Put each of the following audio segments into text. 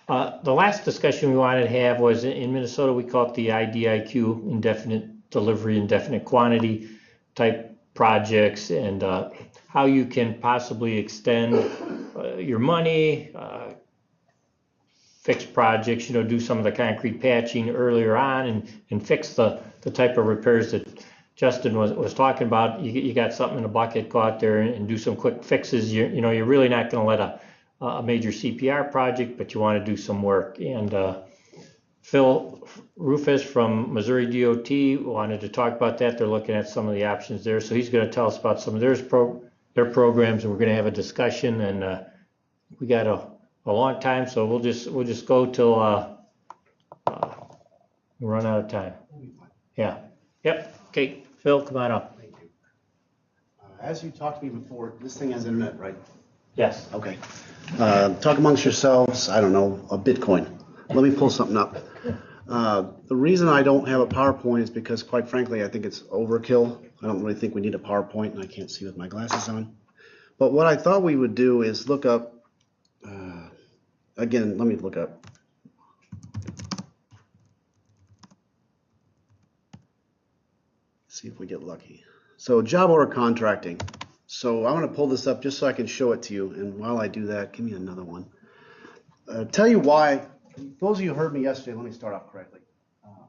The last discussion we wanted to have was in Minnesota, we call it the IDIQ, indefinite delivery, indefinite quantity type projects, and how you can possibly extend your money, fix projects, do some of the concrete patching earlier on and fix the type of repairs that Justin was talking about. You got something in a bucket, go out there and do some quick fixes. You're really not going to let a major CPR project, but you want to do some work. And Phil Ruffus from Missouri DOT wanted to talk about that. They're looking at some of the options there. So he's going to tell us about some of their programs, and we're going to have a discussion. And we got a long time, so we'll just go till we run out of time. Yeah. Yep. Okay. Phil, come on up. Thank you. As you talked to me before, this thing has internet, right? Yes. Okay. Talk amongst yourselves, I don't know, a Bitcoin. Let me pull something up. The reason I don't have a PowerPoint is because, quite frankly, I think it's overkill. I don't really think we need a PowerPoint, and I can't see with my glasses on. But what I thought we would do is look up, again, let me look up. See if we get lucky. So job order contracting. So I want to pull this up just so I can show it to you. And while I do that, give me another one. Tell you why. Those of you who heard me yesterday, let me start off correctly.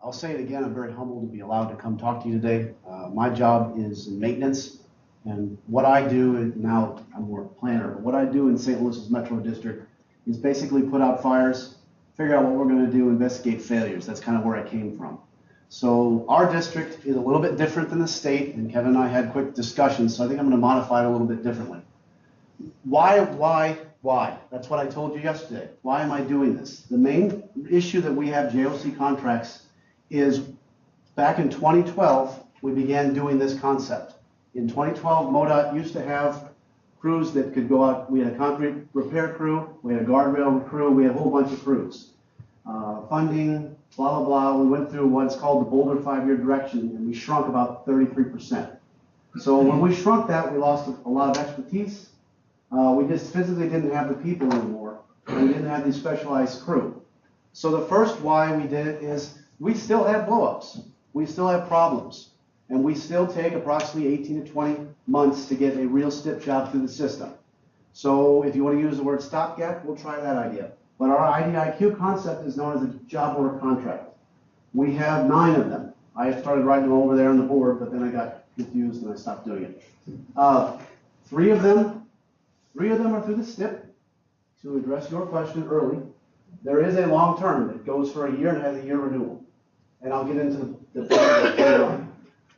I'll say it again. I'm very humbled to be allowed to come talk to you today. My job is in maintenance. And what I do, and now I'm more a planner, but what I do in St. Louis's Metro District is basically put out fires, figure out what we're going to do, investigate failures. That's kind of where I came from. So our district is a little bit different than the state, and Kevin and I had quick discussions, so I think I'm going to modify it a little bit differently. Why? That's what I told you yesterday. Why am I doing this? The main issue that we have JOC contracts is back in 2012, we began doing this concept. In 2012, MoDOT used to have crews that could go out. We had a concrete repair crew, we had a guardrail crew, we had a whole bunch of crews. Funding, blah, blah, blah. We went through what's called the Boulder 5-year direction, and we shrunk about 33%. So when we shrunk that, we lost a lot of expertise. We just physically didn't have the people anymore, and we didn't have the specialized crew. So the first why we did it is we still have blowups. We still have problems. And we still take approximately 18 to 20 months to get a real stip job through the system. So if you want to use the word stopgap, we'll try that idea. But our IDIQ concept is known as a job order contract. We have 9 of them. I started writing them over there on the board, but then I got confused and I stopped doing it. 3 of them are through the stip. To address your question early, there is a long term that goes for a year and has a year renewal. And I'll get into the later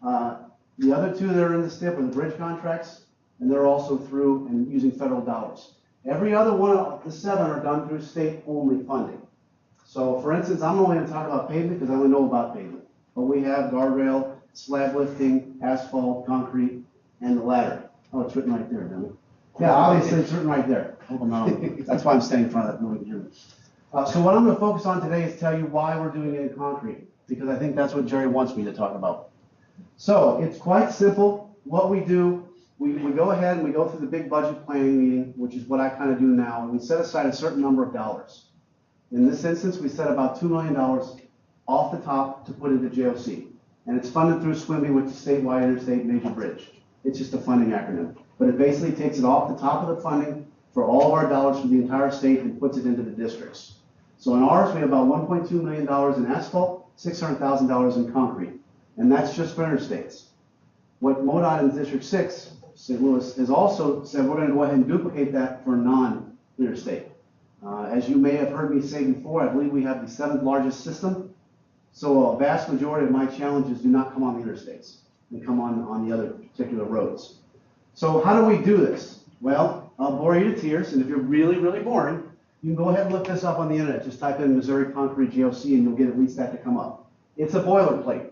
on. The other 2 that are in the stip are the bridge contracts, and they're also through and using federal dollars. Every other one of the 7 are done through state-only funding. So, for instance, I'm only going to talk about pavement because I only know about pavement. But we have guardrail, slab lifting, asphalt, concrete, and the ladder. Oh, it's written right there, doesn't it? Yeah, obviously it's written right there. Hold on, that's why I'm standing in front of that. Nobody can hear me. So what I'm going to focus on today is tell you why we're doing it in concrete, because I think that's what Jerry wants me to talk about. So it's quite simple. What we do, we go ahead and we go through the big budget planning meeting, which is what I kind of do now, and we set aside a certain number of dollars. In this instance, we set about $2 million off the top to put into JOC. And it's funded through SWIMBY, which is statewide interstate major bridge. It's just a funding acronym. But it basically takes it off the top of the funding for all of our dollars from the entire state and puts it into the districts. So in ours, we have about $1.2 million in asphalt, $600,000 in concrete. And that's just for interstates. What MoDOT in District 6, St. Louis, has also said we're going to go ahead and duplicate that for non-interstate. As you may have heard me say before, I believe we have the 7th largest system. So a vast majority of my challenges do not come on the interstates. They come on the other particular roads. So how do we do this? Well, I'll bore you to tears, and if you're really, really boring, you can go ahead and look this up on the internet. Just type in Missouri Concrete GOC and you'll get at least that to come up. It's a boilerplate.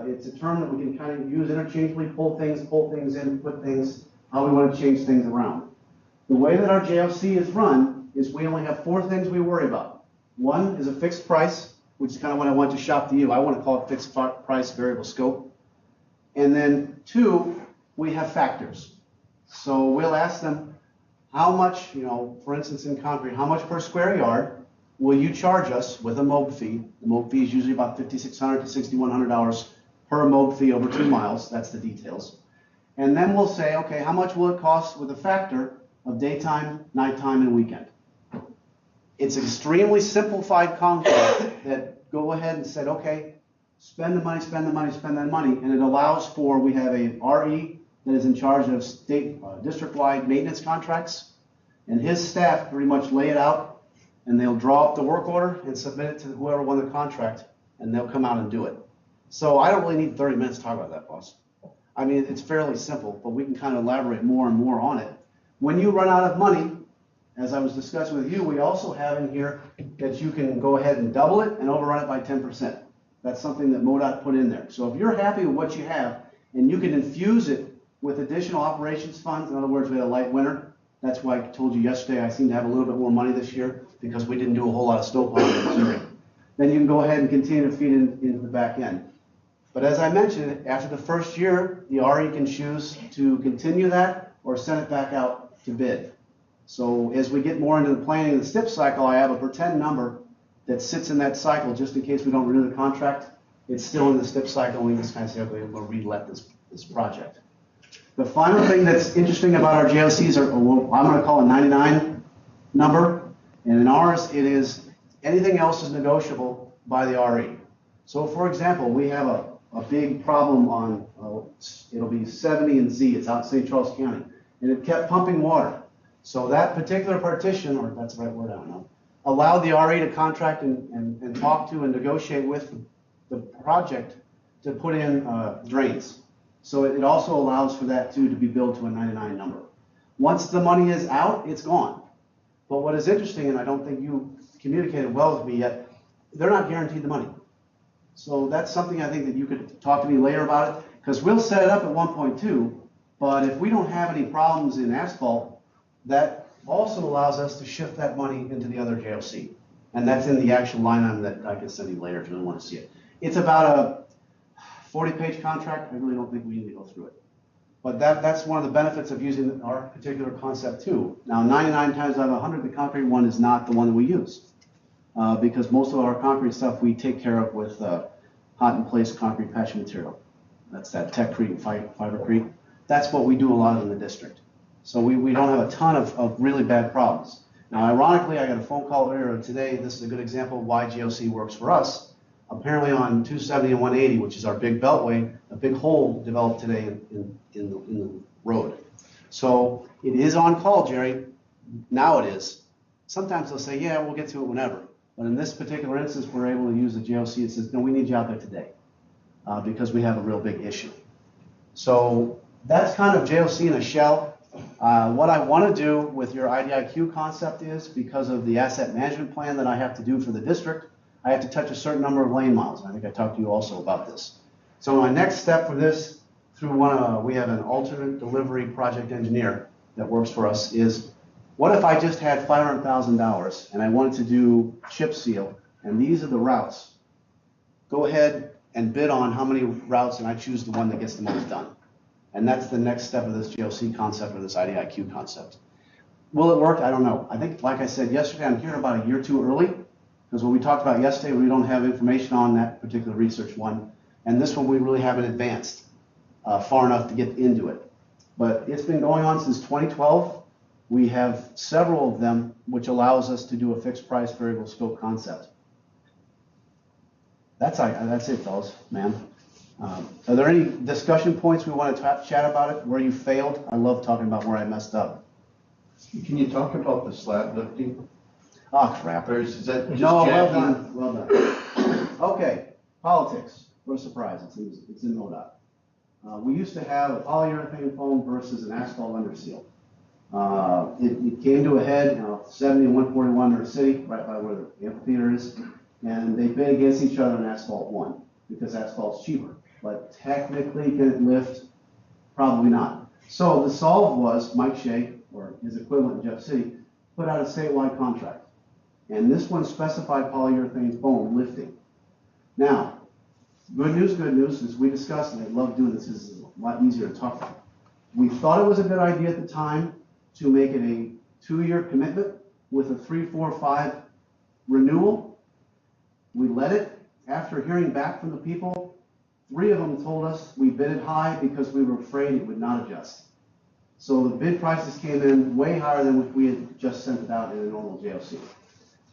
It's a term that we can kind of use interchangeably, pull things in, put things, how we want to change things around. The way that our JOC is run is we only have 4 things we worry about. 1 is a fixed price, which is kind of what I want to shop to you. I want to call it fixed price variable scope. And then 2, we have factors. So we'll ask them how much, for instance in concrete, how much per square yard, will you charge us with a mob fee? The mob fee is usually about $5,600 to $6,100 per mob fee over 2 miles. That's the details. And then we'll say, okay, how much will it cost with a factor of daytime, nighttime, and weekend? It's extremely simplified contract that go ahead and said, okay, spend the money, spend the money, spend that money, and it allows for, we have a RE that is in charge of state district-wide maintenance contracts, and his staff pretty much lay it out, and they'll draw up the work order and submit it to whoever won the contract, and they'll come out and do it. So I don't really need 30 minutes to talk about that, boss. I mean, it's fairly simple, but we can kind of elaborate more and more on it. When you run out of money, as I was discussing with you, we also have in here that you can go ahead and double it and overrun it by 10%. That's something that MoDOT put in there. So if you're happy with what you have and you can infuse it with additional operations funds, in other words, we had a light winter. That's why I told you yesterday I seem to have a little bit more money this year because we didn't do a whole lot of snowplowing in Missouri. Then you can go ahead and continue to feed into the back end. But as I mentioned, after the first year, the RE can choose to continue that or send it back out to bid. So as we get more into the planning of the STIP cycle, I have a pretend number that sits in that cycle just in case we don't renew the contract. It's still in the STIP cycle, and we just kind of say, okay, we'll relet this project. The final thing that's interesting about our JOCs are, well, I'm going to call a 99 number, and in ours it is anything else is negotiable by the RE. So for example, we have a big problem on, it'll be 70 and Z, it's out in St. Charles County, and it kept pumping water. So that particular partition, or that's the right word, I don't know, allowed the RE to contract and talk to and negotiate with the project to put in drains. So it also allows for that too to be billed to a 99 number. Once the money is out, it's gone. But what is interesting, and I don't think you communicated well with me yet, they're not guaranteed the money. So that's something I think that you could talk to me later about it, because we'll set it up at 1.2, but if we don't have any problems in asphalt, that also allows us to shift that money into the other JOC. And that's in the actual line item that I can send you later if you really want to see it. It's about a 40-page contract. I really don't think we need to go through it. But that's one of the benefits of using our particular concept too. Now, 99 times out of 100, the concrete one is not the one that we use. Because most of our concrete stuff we take care of with hot-in-place concrete patch material. That's that Techcrete and Fibercrete. That's what we do a lot of in the district. So we don't have a ton of really bad problems. Now, ironically, I got a phone call earlier today. This is a good example of why GOC works for us. Apparently on 270 and 180, which is our big beltway, a big hole developed today in the road. So it is on call, Jerry. Now it is. Sometimes they'll say, yeah, we'll get to it whenever. But in this particular instance, we're able to use the JOC. It says, no, we need you out there today because we have a real big issue. So that's kind of JOC in a shell. What I want to do with your IDIQ concept is, because of the asset management plan that I have to do for the district, I have to touch a certain number of lane miles. I think I talked to you also about this. So my next step for this, through we have an alternate delivery project engineer that works for us, is what if I just had $500,000 and I wanted to do chip seal, and these are the routes. Go ahead and bid on how many routes, and I choose the one that gets the most done. And that's the next step of this JOC concept or this IDIQ concept. Will it work? I don't know. I think, like I said yesterday, I'm here about a year too early, because what we talked about yesterday, we don't have information on that particular research one. And this one, we really haven't advanced far enough to get into it. But it's been going on since 2012. We have several of them, which allows us to do a fixed price variable scope concept. That's it, fellas, ma'am. Are there any discussion points we want to chat about it, where you failed? I love talking about where I messed up. Can you talk about the slab lifting? Oh, crap. Or is that just no, jacking? well done. Okay, politics. What a surprise. It's in MoDOT. We used to have a polyurethane foam versus an asphalt under seal. It came to a head, 70 and 141 New York City, right by where the amphitheater is, and they bid against each other, and asphalt won, because asphalt's cheaper. But technically, can it lift? Probably not. So the solve was Mike Shea, or his equivalent in Jeff City, put out a statewide contract. And this one specified polyurethane foam lifting. Now, good news, as we discussed, and I love doing this, it's a lot easier to talk about. We thought it was a good idea at the time to make it a 2-year commitment with a 3, 4, 5 renewal, we let it. After hearing back from the people, 3 of them told us we bid it high because we were afraid it would not adjust. So the bid prices came in way higher than if we had just sent it out in a normal JLC.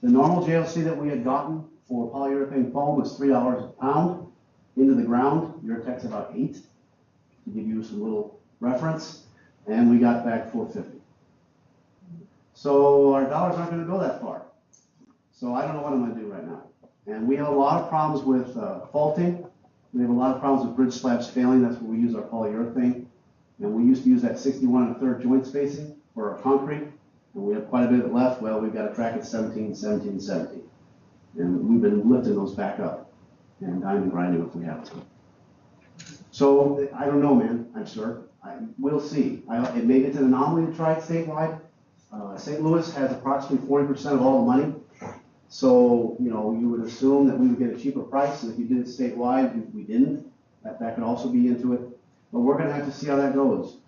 The normal JLC that we had gotten for polyurethane foam was $3 a pound into the ground. Eurotech's about 8, to give you some little reference, and we got back $4.50. So our dollars aren't going to go that far. So I don't know what I'm going to do right now. And we have a lot of problems with faulting. We have a lot of problems with bridge slabs failing. That's where we use our polyurethane. And we used to use that 61 1/3 joint spacing for our concrete. And we have quite a bit of it left. Well, we've got to track at 17, 17, 17. And we've been lifting those back up and diamond grinding if we have to. So I don't know, man. I'm sure. We'll see. It may it's an anomaly to try it statewide. St. Louis has approximately 40% of all the money. So, you know, you would assume that we would get a cheaper price, and if you did it statewide, we didn't. That could also be into it. But we're going to have to see how that goes.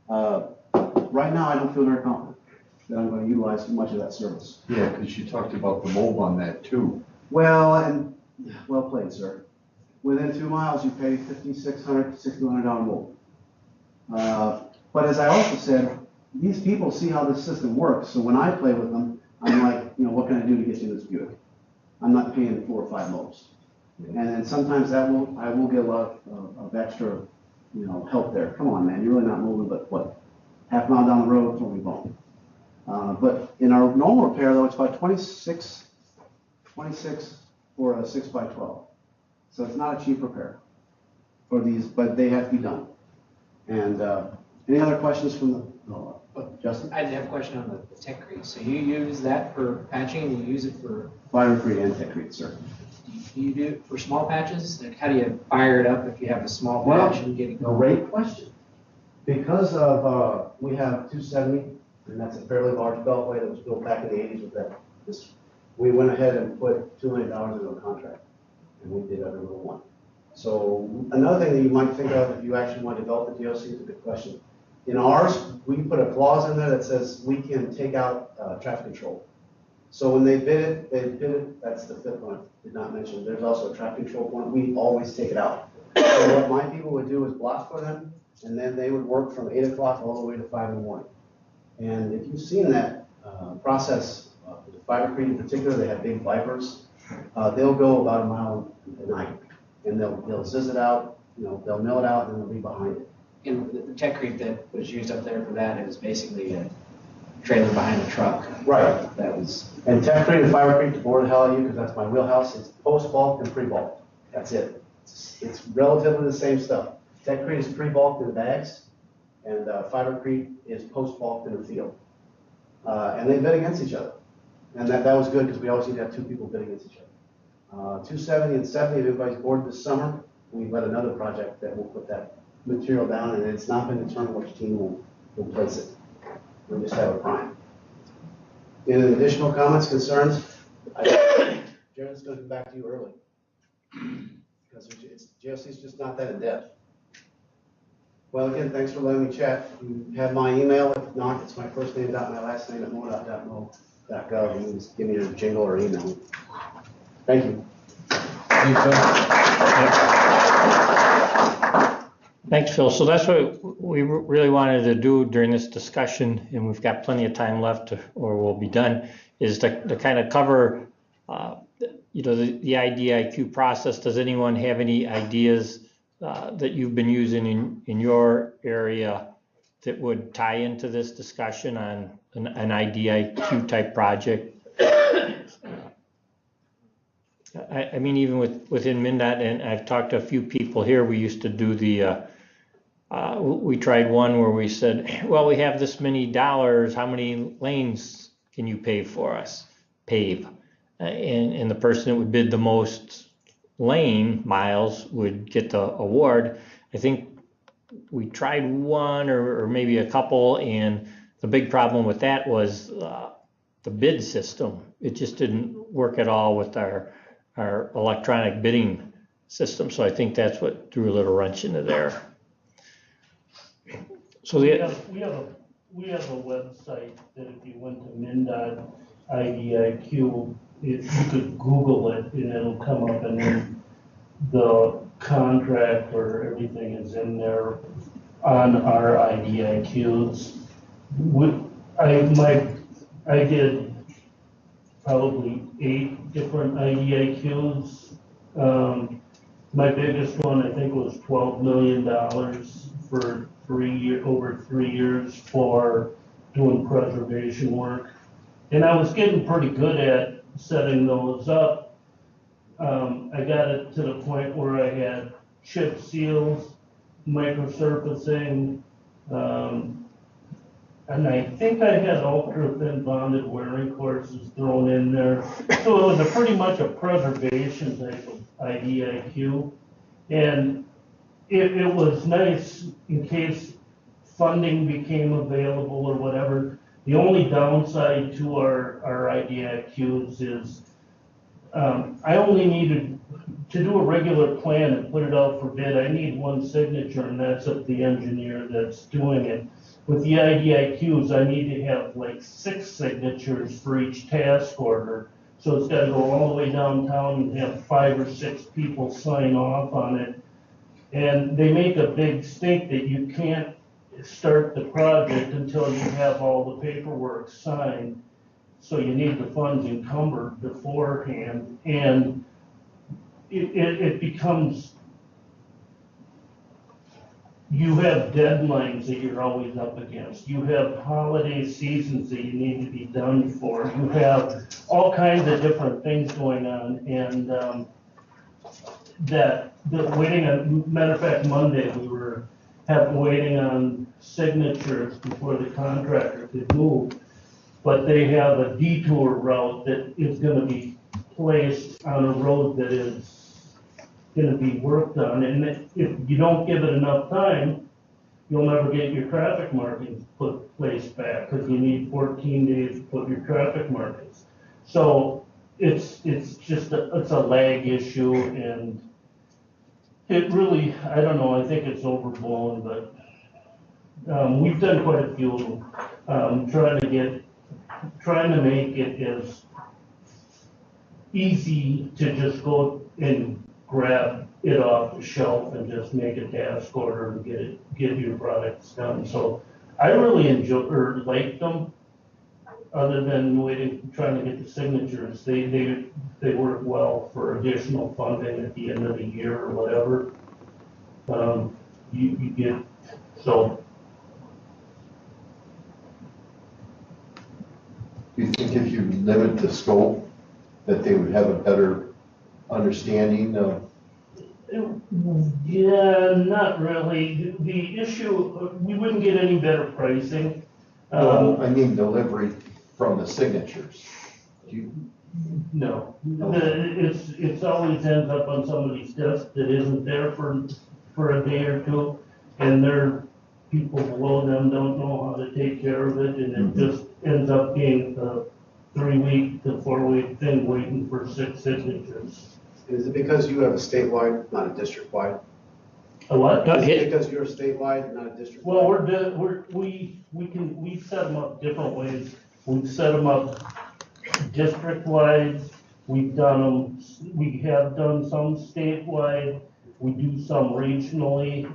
Right now, I don't feel very confident that I'm going to utilize much of that service. Yeah, because you talked about the mold on that too. Well played, sir. Within 2 miles, you pay $5,600 to $6,200 mold. But as I also said, these people see how this system works. So when I play with them, I'm like, you know, what can I do to get you this Buick? I'm not paying 4 or 5 loads. And then sometimes I will get a lot of extra, you know, help there. Come on, man, you're really not moving, but what? Half mile down the road, throw me bone. But in our normal repair, though, it's about 26 for a 6x12. So it's not a cheap repair for these, but they have to be done. And any other questions from the Justin? I did have a question on the Techcrete. So you use that for patching, and you use it for Firecrete and Techcrete, sir. you do it for small patches? Like, how do you fire it up if you have a small patch and get it going? Great question. Because of we have 270, and that's a fairly large beltway that was built back in the 80s with that. We went ahead and put $2 million into a contract, and we did every little one. So another thing that you might think of if you actually want to develop the DLC is a good question. In ours, we put a clause in there that says we can take out traffic control. So when they bid it, that's the 5th one I did not mention. There's also a traffic control point. We always take it out. So what my people would do is block for them, and then they would work from 8 o'clock all the way to 5 in the morning. And if you've seen that process, the Fibercrete in particular, they have big Vipers. They'll go about a mile a night, and they'll zizz it out, you know, they'll mill it out, and then they'll be behind it. And the Techcrete that was used up there for that, it was basically a trailer behind a truck. Right. That was. And Techcrete and Fibercrete, to bore the hell out of you, because that's my wheelhouse, it's post-bulk and pre-bulk. That's it. It's relatively the same stuff. Techcrete is pre-bulked in the bags, and Fibercrete is post-bulked in the field. And they bid against each other. And that was good, because we always need to have 2 people bid against each other. 270 and 70, if everybody's bored this summer, we let another project that will put that material down, and it's not been determined which team will place it. We'll just have a prime. Any additional comments, concerns? Jared's going to come back to you early, because GLC is just not that in depth. Well, again, thanks for letting me chat. You have my email. If not, it's my first name dot my last name at mo.mo.gov. You can just give me a jingle or email me. Thank you. Thanks, Phil. So that's what we really wanted to do during this discussion, and we've got plenty of time left, or we'll be done, is to kind of cover, you know, the IDIQ process. Does anyone have any ideas that you've been using in your area that would tie into this discussion on an IDIQ type project? I mean, even within MnDOT, and I've talked to a few people here, we used to do we tried one where we said, well, we have this many dollars, how many lanes can you pave for us? Pave. And the person that would bid the most lane miles would get the award. I think we tried one or maybe a couple, and the big problem with that was the bid system. It just didn't work at all with our electronic bidding system. So I think that's what threw a little wrench into there. So we have a website that if you went to MnDOT IDIQ you could Google it and it'll come up, and then the contract or everything is in there on our IDIQs. I did probably 8 different IDIQs. My biggest one, I think, was $12 million for over 3 years for doing preservation work. And I was getting pretty good at setting those up. I got it to the point where I had chip seals, microsurfacing, and I think I had ultra thin bonded wearing courses thrown in there. So it was pretty much a preservation type of IDIQ. And it was nice in case funding became available or whatever. The only downside to our IDIQs is I only needed to do a regular plan and put it out for bid. I need one signature, and that's of the engineer that's doing it. With the IDIQs, I need to have like 6 signatures for each task order. So it's got to go all the way downtown and have 5 or 6 people sign off on it. And they make a big stink that you can't start the project until you have all the paperwork signed. So you need the funds encumbered beforehand, and it becomes, you have deadlines that you're always up against. You have holiday seasons that you need to be done for. You have all kinds of different things going on, and matter of fact, Monday we were waiting on signatures before the contractor could move. But they have a detour route that is going to be placed on a road that is going to be worked on. And if you don't give it enough time, you'll never get your traffic markings placed back, because you need 14 days to put your traffic markings. So it's just it's a lag issue, and it really, I don't know, I think it's overblown, but we've done quite a few of them, trying to make it as easy to just go and grab it off the shelf and just make a task order and get your products done. So I really liked them, other than trying to get the signatures. They work well for additional funding at the end of the year or whatever. You get, so. Do you think if you limit the scope, that they would have a better understanding of? Yeah, not really. The issue, we wouldn't get any better pricing. Well, I mean delivery from the signatures. No, it's always ends up on somebody's desk that isn't there for a day or two, and their people below them don't know how to take care of it, and it just ends up being a 3-week to 4-week thing waiting for 6 signatures. Is it because you have a statewide, not a district-wide? A what? Is it because you're statewide, not a district-wide? Well, we set them up different ways. We've set them up district-wide. We have done some statewide. We do some regionally.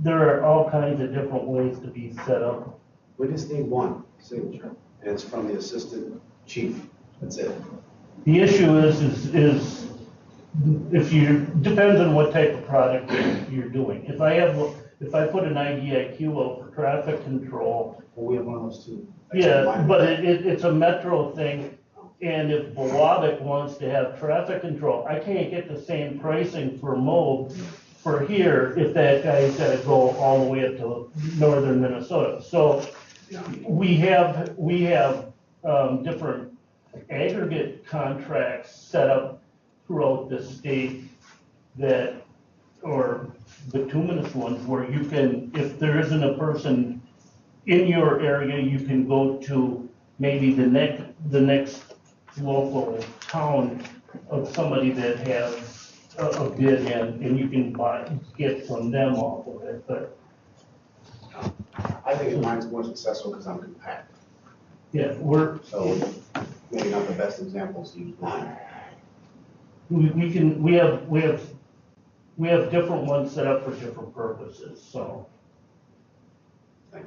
There are all kinds of different ways to be set up. We just need one signature, and it's from the assistant chief. That's it. The issue is if depends on what type of product you're doing. If I put an IDIQ out for traffic control. Well, we have one of those too. Yeah, but it's a metro thing, and if Bowabic wants to have traffic control, I can't get the same pricing for Moog for here if that guy's got to go all the way up to northern Minnesota. So we have different aggregate contracts set up throughout the state or bituminous ones, where you can, if there isn't a person in your area, you can go to maybe the next local town of somebody that has a bid in, and you can get from them off of it. But I think mine's more successful because I'm compact. yeah, maybe not the best examples to use mine. We have different ones set up for different purposes, so. Thank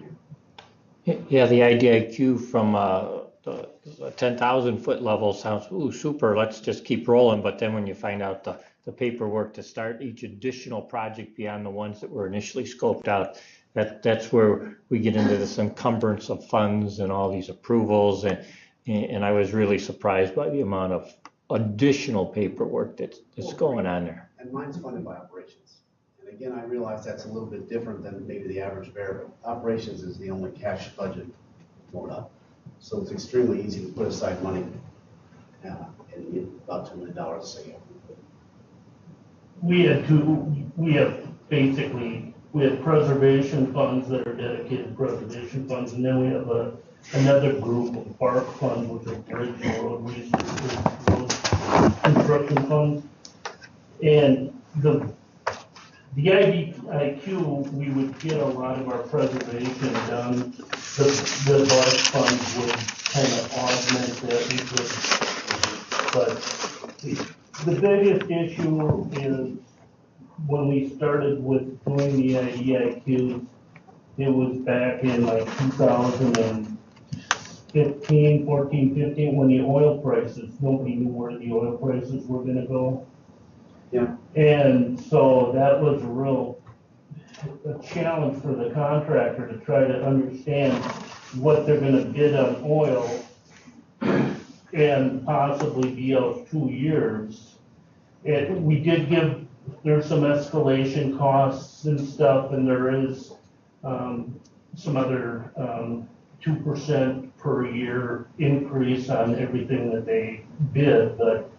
you. Yeah, the IDIQ from the 10,000 foot level sounds, ooh, super, let's just keep rolling. But then when you find out the paperwork to start each additional project beyond the ones that were initially scoped out, that's where we get into this encumbrance of funds and all these approvals. And I was really surprised by the amount of additional paperwork that's going on there. And mine's funded by operations. And again, I realize that's a little bit different than maybe the average bear, but operations is the only cash budget going up. So it's extremely easy to put aside money and get about $2 million a year. We have preservation funds that are dedicated preservation funds, and then we have another group of park funds, which are bridge and road road construction funds. And the IDIQ, we would get a lot of our preservation done. The park funds would kind of augment that. But the biggest issue is when we started with doing the IDIQs, it was back in like 2014, 15, when the oil prices, nobody knew where the oil prices were gonna go. Yeah. And so that was a challenge for the contractor to try to understand what they're gonna bid on oil and possibly be out 2 years. And we did there's some escalation costs and stuff, and there is some other 2% per year increase on everything that they bid, but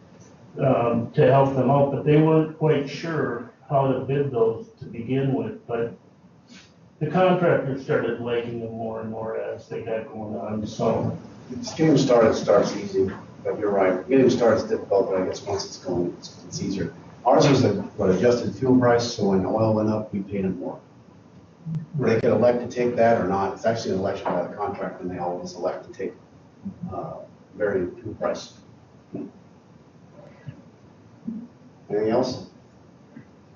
to help them out, but they weren't quite sure how to bid those to begin with. But the contractors started liking them more and more as they got going on. So Getting started starts easy, but you're right. Getting started is difficult, but I guess once it's going, it's easier. Ours was what adjusted fuel price, so when oil went up, we paid them more. They could elect to take that or not. It's actually an election by the contractor, and they always elect to take varying fuel price. Anything else?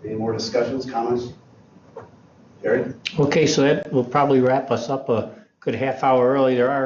Any more discussions, comments? Jerry? Okay, so that will probably wrap us up a good half hour early. There are